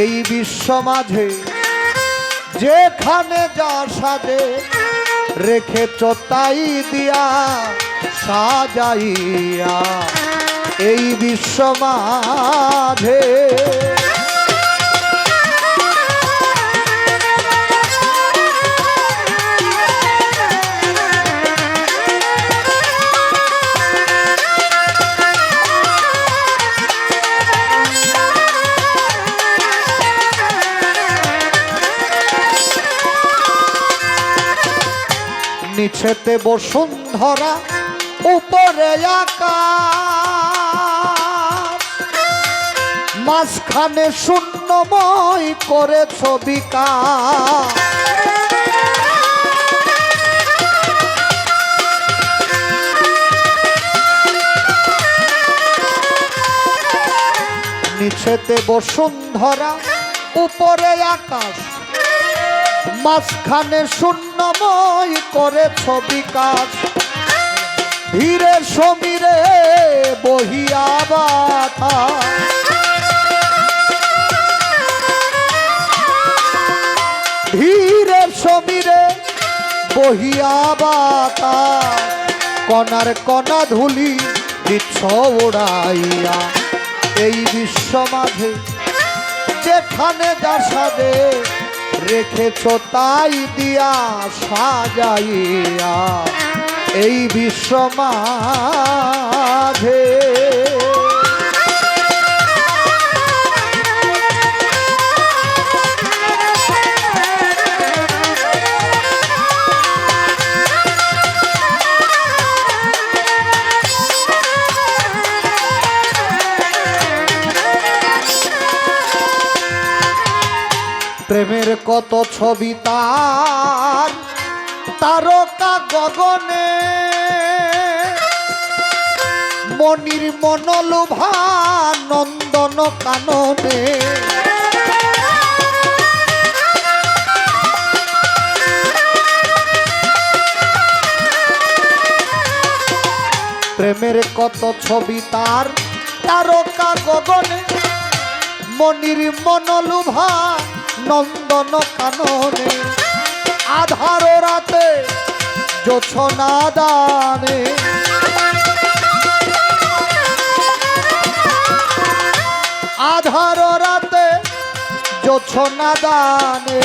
এই বিশ্ব মাঝে যেখানে যা সাজে রেখেছ তাই দিয়া সাজাইয়া এই বিশ্ব মাঝে। নিচেতে বসুন্ধরা উপরে আকাশ, মাঝখানে শূন্যময় করেছ বিকাশ। নিচেতে বসুন্ধরা উপরে আকাশ, মাঝখানে শূন্যময় করেছ বিকাশ। ধীরে সমীরে বহিয়া বাতাস, ধীরে সমীরে বহিয়া বাতাস। কণার কণা ধুলি দিচ্ছ উড়াইয়া এই বিশ্ব মাঝে যেখানে যা সাজে রেখেছ তাই দিয়া সাজাইয়া এই বিশ্ব মাঝে। প্রেমের কত ছবি তার তারকা গগনে, মনির মনোলোভা নন্দন কাননে। প্রেমের কত ছবি তার তারকা গগনে, মনির মনোলোভা নন্দন কাননে। আধার রাতে জোছনা দানে, আধার রাতে জোছনা দানে।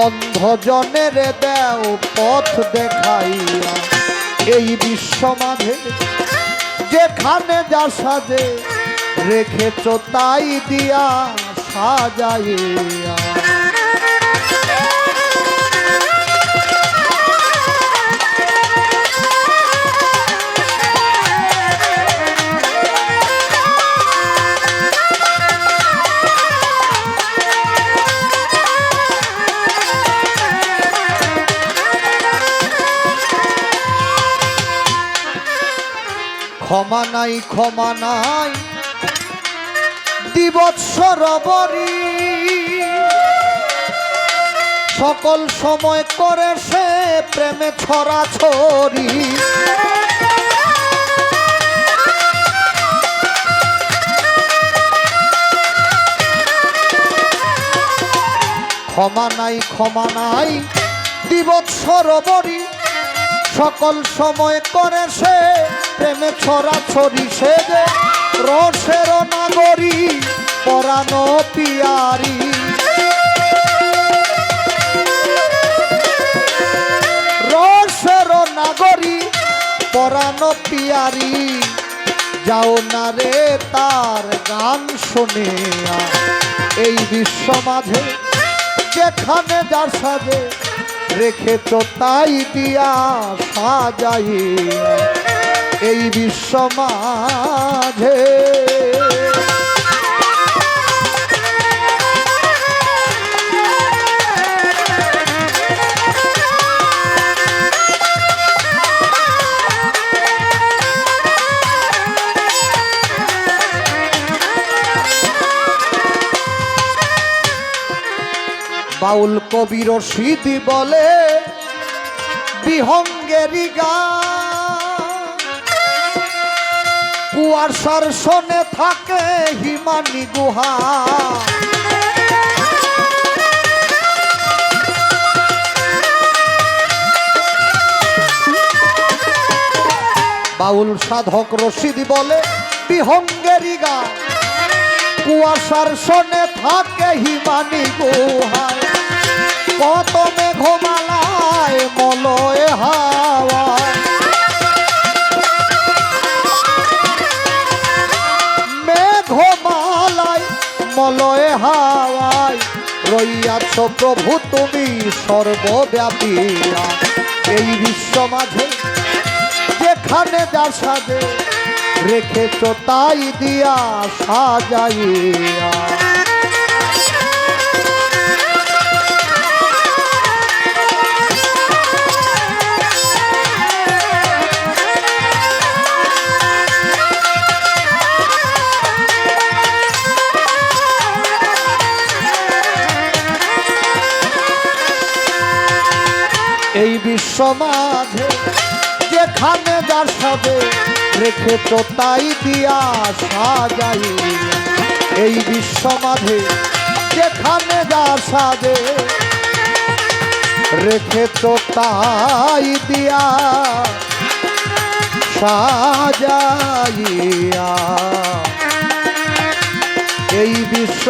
অন্ধজনের দেও পথ দেখাইয়া এই বিশ্ব মাঝে যেখানে যা সাজে রেখেছ তাই দিয়া সাজাইয়া। ক্ষমা নাই ক্ষমা নাই দিবৎসর বরি, সকল সময় করে সে প্রেমে ছড়াছড়ি। ক্ষমা নাই দিবৎসর বরি, সকল সময় করে সে প্রেমে ছড়াছড়ি। সে যে রসের নাগরী পরাণ পিয়ারি, রসের নাগরী পরাণ পিয়ারি। যাও না রে তার গান শুনে এই বিশ্ব মাঝে যেখানে যা সাজে রেখেছ তাই দিয়া সাজাইয়া এই বিশ্ব মাঝে। বাউল কবি রশিদি বলে বিহঙ্গেরি গান, কুয়াশার শোনে থাকে হিমানি গুহা। বাউল সাধক রশিদ বলে বিহঙ্গেরি গান কুয়াশার সনে থাকে হিমানি গুহায় কত মেঘমালায় মলয় হাওয়ায় মেঘমালায় মলয় হাওয়ায় রইয়াছ প্রভু তুমি সর্বব্যাপীরা এই বিশ্ব মাঝে যেখানে যা সাজে রেখেছ তাই দিয়া সাজাইয়া এই বিশ্ব মাঝে যেখানে যার সাজে রেখেছ তাই দিয়া সাজাই এই বিশ্ব মাঝে যেখানে যার সাজে রেখেছ তাই দিয়া সাজাইয়া এই বিশ্ব